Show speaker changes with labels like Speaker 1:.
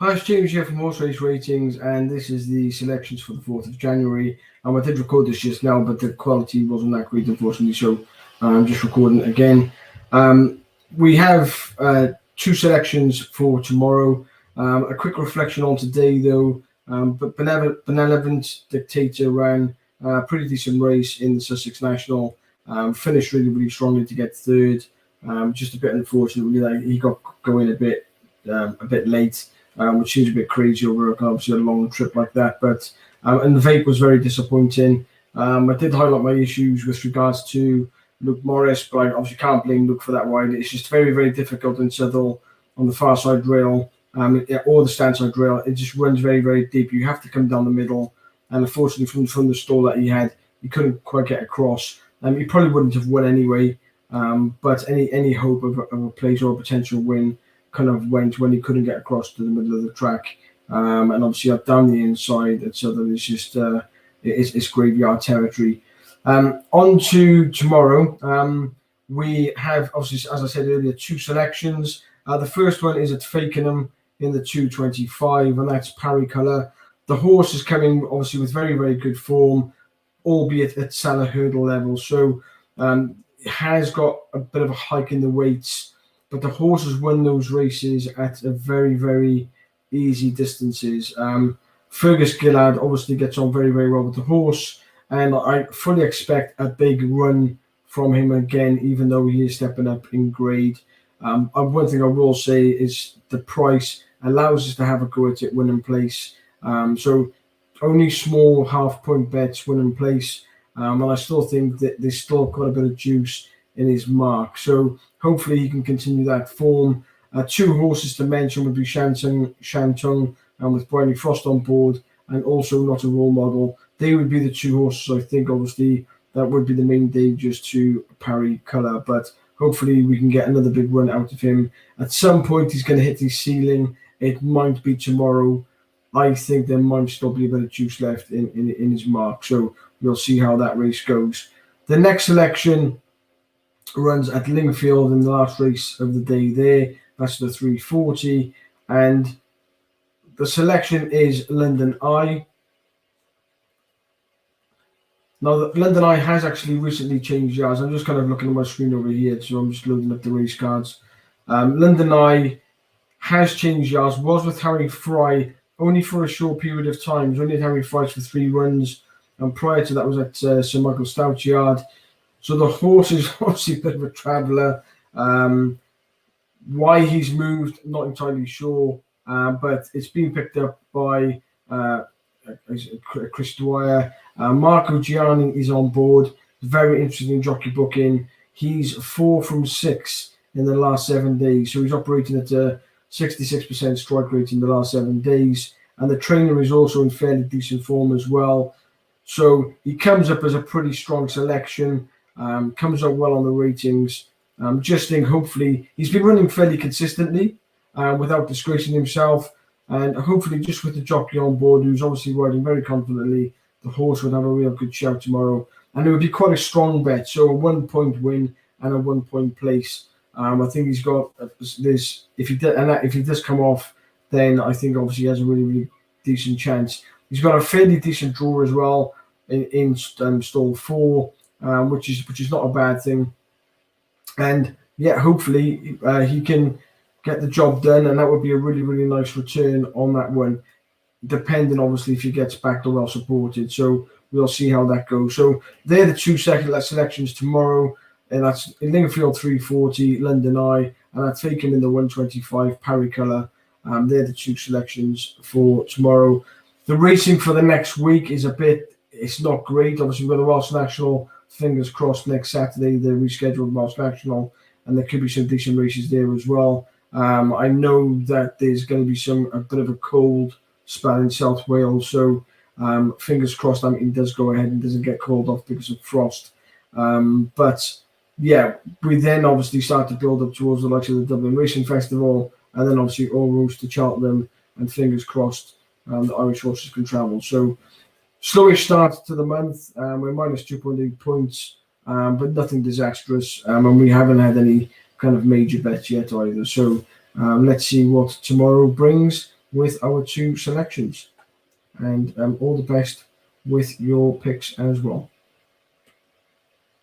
Speaker 1: Hi, it's James here from Horse Race Ratings, and this is the selections for the 4th of January. I did record this just now, but the quality wasn't that great, unfortunately, so I'm just recording it again. We have two selections for tomorrow. A quick reflection on today, though. But Benevolent Dictator ran a pretty decent race in the Sussex National. Finished really, really strongly to get third. Just a bit unfortunate, really, that he got going a bit late. Which seems a bit crazy over obviously a long trip like that. But and the vape was very disappointing. I did highlight my issues with regards to Luke Morris, but I obviously can't blame Luke for that ride. It's just very, very difficult in Southall on the far side rail, or the stand side rail. It just runs very, very deep. You have to come down the middle, and unfortunately, from the stall that he had, he couldn't quite get across. He probably wouldn't have won anyway. But any hope of a place or a potential win kind of went when he couldn't get across to the middle of the track, and obviously up down the inside at Southern it's just it's graveyard territory. On to tomorrow, we have obviously, as I said earlier, two selections. The first one is at Fakenham in the 225, and that's Parry Colour. The horse is coming obviously with very, very good form, albeit at Salah hurdle level, so it has got a bit of a hike in the weights. But the horse has won those races at a very, very easy distances. Fergus Gillard obviously gets on very, very well with the horse, and I fully expect a big run from him again, even though he is stepping up in grade. One thing I will say is the price allows us to have a go at it winning place. So only small half-point bets winning place, and I still think that there's still quite a bit of juice in his mark. So hopefully he can continue that form. Two horses to mention would be Shantung with Bryony Frost on board, and also Not a Role Model. They would be the two horses I think obviously that would be the main dangers to Parry Colour. But hopefully we can get another big run out of him. At some point he's going to hit his ceiling. It might be tomorrow. I think there might still be a bit of juice left in his mark. So we'll see how that race goes. The next selection runs at Lingfield in the last race of the day there. That's the 340. And the selection is London Eye. Now, the London Eye has actually recently changed yards. I'm just kind of looking at my screen over here, so I'm just loading up the race cards. London Eye has changed yards, was with Harry Fry only for a short period of time. It was only at Harry Fry's for 3 runs, and prior to that was at Sir Michael Stout's yard. So the horse is obviously a bit of a traveller. Why he's moved, not entirely sure, but it's been picked up by Chris Dwyer. Marco Gianni is on board. Very interesting jockey booking. He's 4 from 6 in the last 7 days. So he's operating at a 66% strike rate in the last 7 days. And the trainer is also in fairly decent form as well. So he comes up as a pretty strong selection. Comes out well on the ratings. Just think hopefully he's been running fairly consistently without disgracing himself, and hopefully just with the jockey on board who's obviously riding very confidently, the horse would have a real good shout tomorrow, and it would be quite a strong bet. So a 1-point win and a 1-point place. I think he's got this. If he does come off, then I think obviously he has a really, really decent chance. He's got a fairly decent draw as well in stall 4. Which is not a bad thing, and yeah, hopefully he can get the job done, and that would be a really, really nice return on that one, depending obviously if he gets backed or well supported. So we'll see how that goes. So they're the two selections tomorrow, and that's Lingfield 340, London Eye, and I'd take him in the 125 Parry Colour. They're the two selections for tomorrow. The racing for the next week is it's not great. Obviously, we've got the Welsh National. Fingers crossed next Saturday they're rescheduled Welsh National, and there could be some decent races there as well. I know that there's going to be a bit of a cold spell in South Wales, so fingers crossed that meeting does go ahead and doesn't get called off because of frost. But yeah, we then obviously start to build up towards the likes of the Dublin Racing Festival, and then obviously all roads to Cheltenham, and fingers crossed the Irish horses can travel. So slowish start to the month. We're minus 2.8 points, but nothing disastrous. And we haven't had any kind of major bets yet either. So let's see what tomorrow brings. with our two selections. And all the best with your picks as well.